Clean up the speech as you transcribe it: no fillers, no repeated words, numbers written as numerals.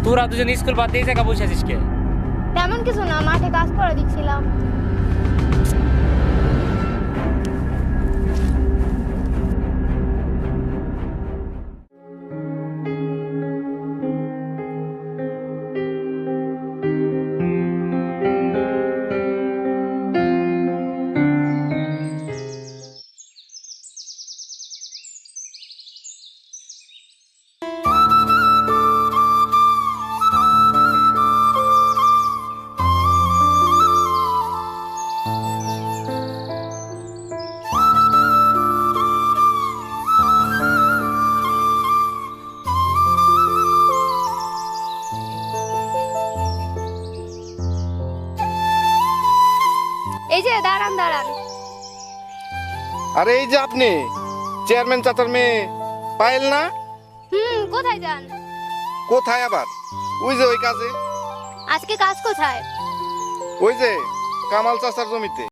তোরা দুজন স্কুল বাদ দিয়ে এই জায়গা বসে আছিস কে? তেমন কিছু না, মাঠে কাজ করে দিচ্ছিলাম। এই যে দাঁড়ান দাঁড়ান। আরে এই যে আপনি চেয়ারম্যান চাচার মেয়ে পায়েল না? কোথায় যান? কোথায় আবার? ওই যে ওই কাজে। আজকে কাজ কোথায়? ওই যে কামাল চাচার জমিতে।